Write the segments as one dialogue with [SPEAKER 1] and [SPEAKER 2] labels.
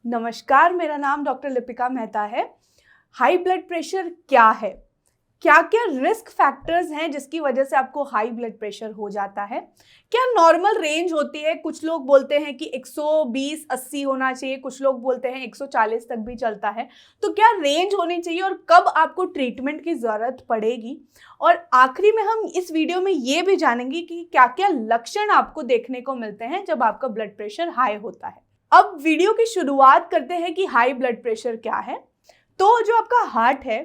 [SPEAKER 1] नमस्कार, मेरा नाम डॉक्टर लिपिका मेहता है। हाई ब्लड प्रेशर क्या है? क्या क्या रिस्क फैक्टर्स हैं जिसकी वजह से आपको हाई ब्लड प्रेशर हो जाता है? क्या नॉर्मल रेंज होती है? कुछ लोग बोलते हैं कि 120-80 होना चाहिए, कुछ लोग बोलते हैं 140 तक भी चलता है। तो क्या रेंज होनी चाहिए और कब आपको ट्रीटमेंट की ज़रूरत पड़ेगी? और आखिरी में हम इस वीडियो में ये भी जानेंगे कि क्या क्या लक्षण आपको देखने को मिलते हैं जब आपका ब्लड प्रेशर हाई होता है। अब वीडियो की शुरुआत करते हैं कि हाई ब्लड प्रेशर क्या है। तो जो आपका हार्ट है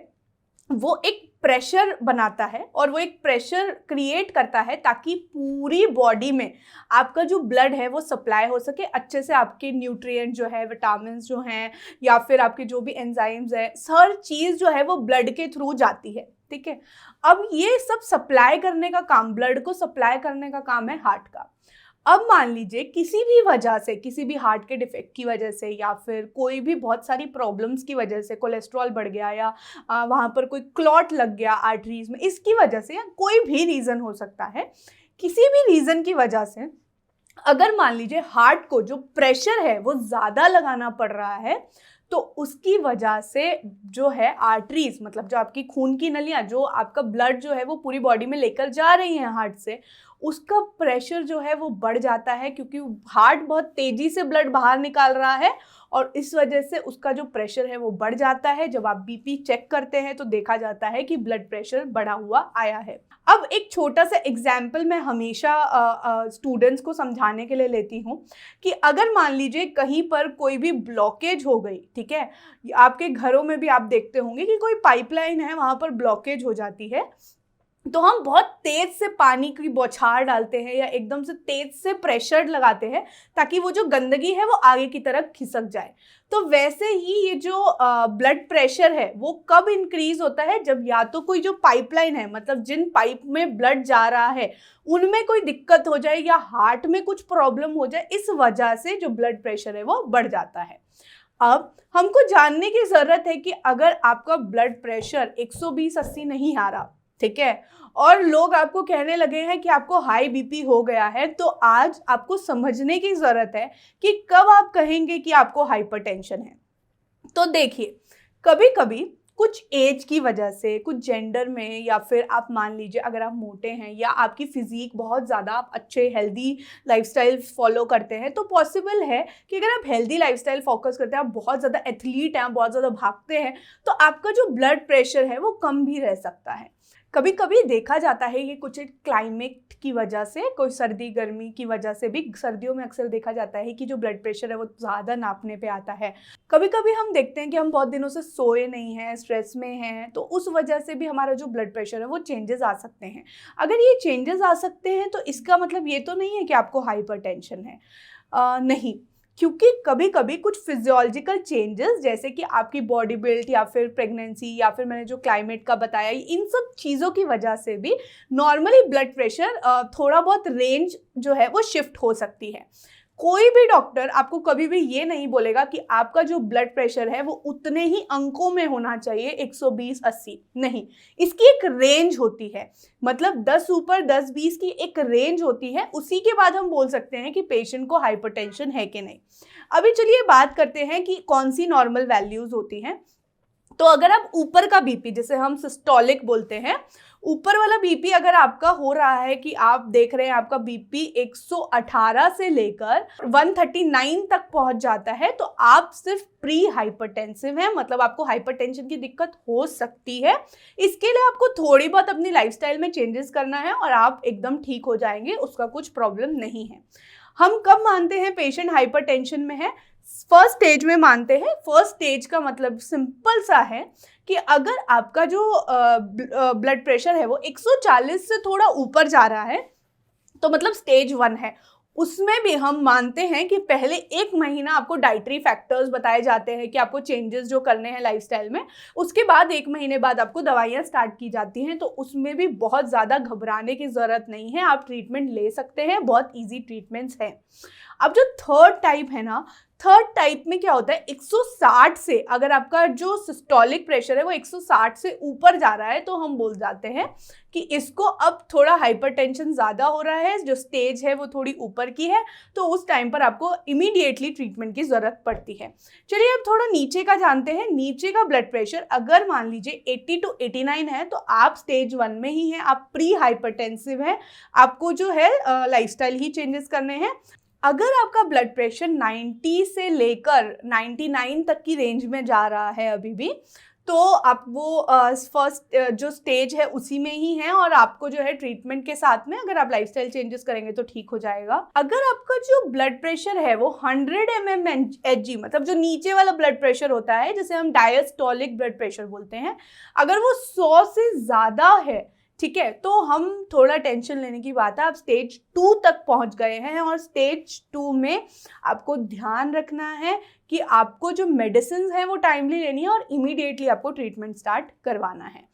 [SPEAKER 1] वो एक प्रेशर बनाता है और वो एक प्रेशर क्रिएट करता है ताकि पूरी बॉडी में आपका जो ब्लड है वो सप्लाई हो सके अच्छे से। आपके न्यूट्रिएंट जो है, विटामिन जो हैं या फिर आपके जो भी एंजाइम्स है, हर चीज़ जो है वो ब्लड के थ्रू जाती है। ठीक है, अब ये सब सप्लाई करने का काम, ब्लड को सप्लाई करने का काम है हार्ट का। अब मान लीजिए किसी भी वजह से, किसी भी हार्ट के डिफेक्ट की वजह से या फिर कोई भी बहुत सारी प्रॉब्लम्स की वजह से, कोलेस्ट्रॉल बढ़ गया या वहाँ पर कोई क्लॉट लग गया आर्टरीज में, इसकी वजह से या कोई भी रीज़न हो सकता है, किसी भी रीज़न की वजह से अगर मान लीजिए हार्ट को जो प्रेशर है वो ज़्यादा लगाना पड़ रहा है, तो उसकी वजह से जो है आर्टरीज, मतलब जो आपकी खून की नलियाँ, जो आपका ब्लड जो है वो पूरी बॉडी में लेकर जा रही हैं हार्ट से, उसका प्रेशर जो है वो बढ़ जाता है क्योंकि हार्ट बहुत तेज़ी से ब्लड बाहर निकाल रहा है और इस वजह से उसका जो प्रेशर है वो बढ़ जाता है। जब आप बीपी चेक करते हैं तो देखा जाता है कि ब्लड प्रेशर बढ़ा हुआ आया है। अब एक छोटा सा एग्जाम्पल मैं हमेशा स्टूडेंट्स को समझाने के लिए लेती हूँ कि अगर मान लीजिए कहीं पर कोई भी ब्लॉकेज हो गई, ठीक है, आपके घरों में भी आप देखते होंगे कि कोई पाइपलाइन है, वहाँ पर ब्लॉकेज हो जाती है, तो हम बहुत तेज से पानी की बौछार डालते हैं या एकदम से तेज से प्रेशर लगाते हैं ताकि वो जो गंदगी है वो आगे की तरफ खिसक जाए। तो वैसे ही ये जो ब्लड प्रेशर है वो कब इंक्रीज होता है? जब या तो कोई जो पाइपलाइन है, मतलब जिन पाइप में ब्लड जा रहा है, उनमें कोई दिक्कत हो जाए या हार्ट में कुछ प्रॉब्लम हो जाए, इस वजह से जो ब्लड प्रेशर है वो बढ़ जाता है। अब हमको जानने की ज़रूरत है कि अगर आपका ब्लड प्रेशर 120-80 नहीं आ रहा, ठीक है, और लोग आपको कहने लगे हैं कि आपको हाई बीपी हो गया है, तो आज आपको समझने की ज़रूरत है कि कब आप कहेंगे कि आपको हाइपरटेंशन है। तो देखिए, कभी कभी कुछ एज की वजह से, कुछ जेंडर में, या फिर आप मान लीजिए अगर आप मोटे हैं या आपकी फिजिक बहुत ज़्यादा, आप अच्छे हेल्दी लाइफस्टाइल फॉलो करते हैं, तो पॉसिबल है कि अगर आप हेल्दी लाइफस्टाइल फोकस करते हैं, आप बहुत ज़्यादा एथलीट हैं, आप बहुत ज़्यादा भागते हैं, तो आपका जो ब्लड प्रेशर है वो कम भी रह सकता है। कभी कभी देखा जाता है कि कुछ क्लाइमेट की वजह से, कोई सर्दी गर्मी की वजह से भी, सर्दियों में अक्सर देखा जाता है कि जो ब्लड प्रेशर है वो ज़्यादा नापने पे आता है। कभी कभी हम देखते हैं कि हम बहुत दिनों से सोए नहीं हैं, स्ट्रेस में हैं, तो उस वजह से भी हमारा जो ब्लड प्रेशर है वो चेंजेस आ सकते हैं। अगर ये चेंजेस आ सकते हैं तो इसका मतलब ये तो नहीं है कि आपको हाइपरटेंशन है, नहीं, क्योंकि कभी कभी कुछ फिजियोलॉजिकल चेंजेस, जैसे कि आपकी बॉडी बिल्ड या फिर प्रेगनेंसी या फिर मैंने जो क्लाइमेट का बताया, इन सब चीज़ों की वजह से भी नॉर्मली ब्लड प्रेशर थोड़ा बहुत रेंज जो है वो शिफ्ट हो सकती है। कोई भी डॉक्टर आपको कभी भी ये नहीं बोलेगा कि आपका जो ब्लड प्रेशर है वो उतने ही अंकों में होना चाहिए, 120-80 नहीं, इसकी एक रेंज होती है, मतलब 10 ऊपर 10-20 की एक रेंज होती है। उसी के बाद हम बोल सकते हैं कि पेशेंट को हाइपरटेंशन है कि नहीं। अभी चलिए बात करते हैं कि कौन सी नॉर्मल वैल्यूज होती हैं। तो अगर आप ऊपर का बीपी, जिसे हम सिस्टोलिक बोलते हैं, ऊपर वाला बीपी अगर आपका हो रहा है कि आप देख रहे हैं आपका बीपी 118 से लेकर 139 तक पहुंच जाता है, तो आप सिर्फ प्री हाइपरटेंसिव हैं, मतलब आपको हाइपरटेंशन की दिक्कत हो सकती है। इसके लिए आपको थोड़ी बहुत अपनी लाइफस्टाइल में चेंजेस करना है और आप एकदम ठीक हो जाएंगे, उसका कुछ प्रॉब्लम नहीं है। हम कब मानते हैं पेशेंट हाइपरटेंशन में है? फर्स्ट स्टेज में मानते हैं। फर्स्ट स्टेज का मतलब सिंपल सा है कि अगर आपका जो ब्लड प्रेशर है वो 140 से थोड़ा ऊपर जा रहा है, तो मतलब स्टेज 1 है। उसमें भी हम मानते हैं कि पहले 1 महीना आपको डाइटरी फैक्टर्स बताए जाते हैं कि आपको चेंजेस जो करने हैं लाइफस्टाइल में, उसके बाद 1 महीने बाद आपको दवाइयाँ स्टार्ट की जाती हैं। तो उसमें भी बहुत ज़्यादा घबराने की ज़रूरत नहीं है, आप ट्रीटमेंट ले सकते हैं, बहुत ईजी ट्रीटमेंट्स हैं। अब जो थर्ड टाइप है ना, थर्ड टाइप में क्या होता है, 160 से अगर आपका जो सिस्टोलिक प्रेशर है वो 160 से ऊपर जा रहा है तो हम बोल जाते हैं कि इसको अब थोड़ा हाइपरटेंशन ज़्यादा हो रहा है, जो स्टेज है वो थोड़ी ऊपर की है, तो उस टाइम पर आपको इमीडिएटली ट्रीटमेंट की ज़रूरत पड़ती है। चलिए अब थोड़ा नीचे का जानते हैं। नीचे का ब्लड प्रेशर अगर मान लीजिए 80 to 89 है तो आप स्टेज 1 में ही हैं, आप प्री हाइपरटेंसिव हैं, आपको जो है लाइफस्टाइल ही चेंजेस करने हैं। अगर आपका ब्लड प्रेशर 90 से लेकर 99 तक की रेंज में जा रहा है अभी भी, तो आप वो फर्स्ट जो स्टेज है उसी में ही है और आपको जो है ट्रीटमेंट के साथ में अगर आप लाइफस्टाइल चेंजेस करेंगे तो ठीक हो जाएगा। अगर आपका जो ब्लड प्रेशर है वो 100 mmHg मतलब जो नीचे वाला ब्लड प्रेशर होता है जिसे हम डायस्टोलिक ब्लड प्रेशर बोलते हैं, अगर वो 100 से ज़्यादा है, ठीक है, तो हम थोड़ा टेंशन लेने की बात है। आप स्टेज 2 तक पहुंच गए हैं और स्टेज 2 में आपको ध्यान रखना है कि आपको जो मेडिसिन है वो टाइमली लेनी है और इमीडिएटली आपको ट्रीटमेंट स्टार्ट करवाना है।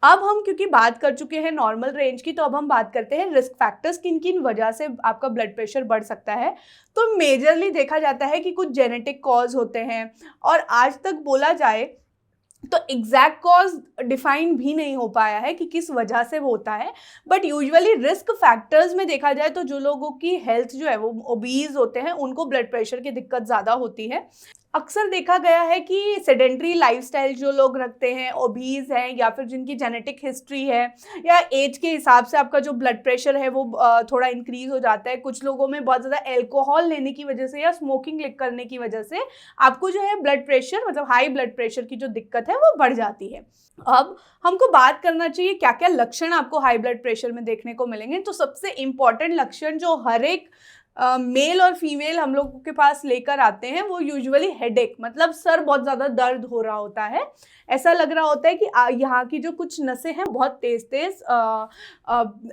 [SPEAKER 1] अब हम क्योंकि बात कर चुके हैं नॉर्मल रेंज की, तो अब हम बात करते हैं रिस्क फैक्टर्स, किन किन वजह से आपका ब्लड प्रेशर बढ़ सकता है। तो मेजरली देखा जाता है कि कुछ जेनेटिक कॉज होते हैं और आज तक बोला जाए तो एग्जैक्ट कॉज डिफाइन भी नहीं हो पाया है कि किस वजह से वो होता है, बट यूजुअली रिस्क फैक्टर्स में देखा जाए तो जो लोगों की हेल्थ जो है वो ओबीज होते हैं उनको ब्लड प्रेशर की दिक्कत ज़्यादा होती है। अक्सर देखा गया है कि सेडेंट्री लाइफस्टाइल जो लोग रखते हैं, ओबीज हैं या फिर जिनकी जेनेटिक हिस्ट्री है या एज के हिसाब से आपका जो ब्लड प्रेशर है वो थोड़ा इंक्रीज हो जाता है। कुछ लोगों में बहुत ज़्यादा अल्कोहल लेने की वजह से या स्मोकिंग करने की वजह से आपको जो है ब्लड प्रेशर मतलब हाई ब्लड प्रेशर की जो दिक्कत है वो बढ़ जाती है। अब हमको बात करना चाहिए क्या क्या लक्षण आपको हाई ब्लड प्रेशर में देखने को मिलेंगे। तो सबसे इम्पॉर्टेंट लक्षण जो हर एक मेल और फीमेल हम लोगों के पास लेकर आते हैं वो यूजुअली हेडेक, मतलब सर बहुत ज़्यादा दर्द हो रहा होता है, ऐसा लग रहा होता है कि यहाँ की जो कुछ नसें हैं बहुत तेज़ तेज़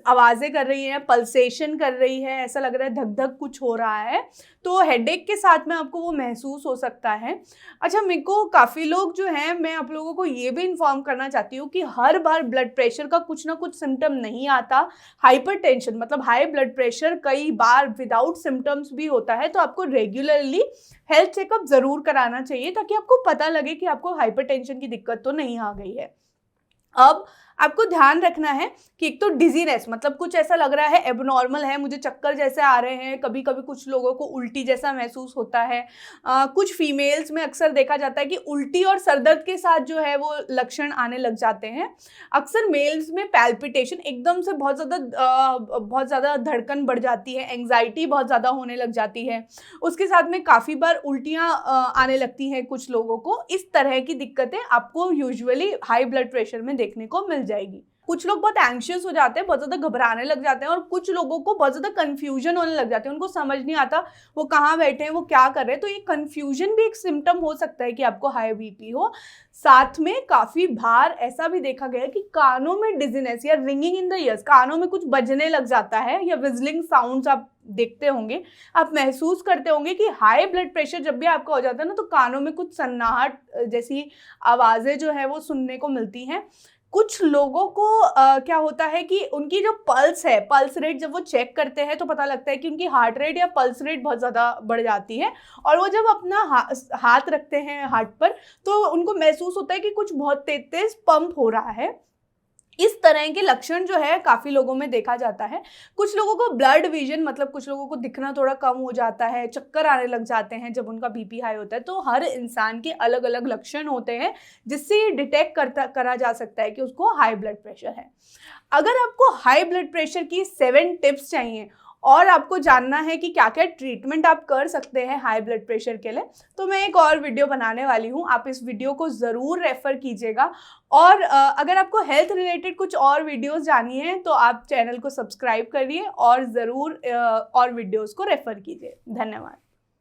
[SPEAKER 1] आवाज़ें कर रही हैं, पल्सेशन कर रही है, ऐसा लग रहा है धक धक कुछ हो रहा है, तो हेडेक के साथ में आपको वो महसूस हो सकता है। अच्छा, मेरे को काफ़ी लोग जो हैं, मैं आप लोगों को ये भी इन्फॉर्म करना चाहती हूँ कि हर बार ब्लड प्रेशर का कुछ ना कुछ सिम्टम नहीं आता। हाइपरटेंशन मतलब हाई ब्लड प्रेशर कई बार विदाउट सिम्टम्स भी होता है, तो आपको रेगुलरली हेल्थ चेकअप ज़रूर कराना चाहिए ताकि आपको पता लगे कि आपको हाइपरटेंशन की दिक्कत तो नहीं आ गई है। अब आपको ध्यान रखना है कि एक तो डिजीनेस मतलब कुछ ऐसा लग रहा है एबनॉर्मल है, मुझे चक्कर जैसे आ रहे हैं, कभी कभी कुछ लोगों को उल्टी जैसा महसूस होता है। कुछ फीमेल्स में अक्सर देखा जाता है कि उल्टी और सरदर्द के साथ जो है वो लक्षण आने लग जाते हैं। अक्सर मेल्स में पैल्पिटेशन एकदम से बहुत ज़्यादा धड़कन बढ़ जाती है, एंग्जाइटी बहुत ज़्यादा होने लग जाती है, उसके साथ में काफ़ी बार उल्टियाँ आने लगती हैं कुछ लोगों को। इस तरह की दिक्कतें आपको यूजुअली हाई ब्लड प्रेशर में देखने को मिल जाएगी। कुछ लोग बहुत एंशियस हो जाते हैं, बहुत ज़्यादा घबराने लग जाते हैं और कुछ लोगों को बहुत ज़्यादा कन्फ्यूजन होने लग जाते हैं, उनको समझ नहीं आता वो कहाँ बैठे हैं, वो क्या कर रहे हैं। तो ये कन्फ्यूजन भी एक सिम्टम हो सकता है कि आपको हाई बीपी हो। साथ में काफ़ी बार ऐसा भी देखा गया है कि कानों में डिजीनेस या रिंगिंग इन द ईयर्स, कानों में कुछ बजने लग जाता है या विजलिंग साउंड्स आप देखते होंगे, आप महसूस करते होंगे कि हाई ब्लड प्रेशर जब भी आपका हो जाता है ना तो कानों में कुछ सन्नाहट जैसी आवाज़ें जो है वो सुनने को मिलती हैं। कुछ लोगों को क्या होता है कि उनकी जो पल्स है, पल्स रेट जब वो चेक करते हैं तो पता लगता है कि उनकी हार्ट रेट या पल्स रेट बहुत ज़्यादा बढ़ जाती है और वो जब अपना हाथ रखते हैं हार्ट पर तो उनको महसूस होता है कि कुछ बहुत तेज तेज पंप हो रहा है। इस तरह के लक्षण जो है काफ़ी लोगों में देखा जाता है। कुछ लोगों को ब्लड विजन मतलब कुछ लोगों को दिखना थोड़ा कम हो जाता है, चक्कर आने लग जाते हैं जब उनका बीपी हाई होता है। तो हर इंसान के अलग अलग लक्षण होते हैं जिससे ये डिटेक्ट करा जा सकता है कि उसको हाई ब्लड प्रेशर है। अगर आपको हाई ब्लड प्रेशर की 7 टिप्स चाहिए और आपको जानना है कि क्या क्या ट्रीटमेंट आप कर सकते हैं हाई ब्लड प्रेशर के लिए, तो मैं एक और वीडियो बनाने वाली हूँ, आप इस वीडियो को ज़रूर रेफ़र कीजिएगा। और अगर आपको हेल्थ रिलेटेड कुछ और वीडियोस जानी है तो आप चैनल को सब्सक्राइब करिए और ज़रूर और वीडियोस को रेफ़र कीजिए। धन्यवाद।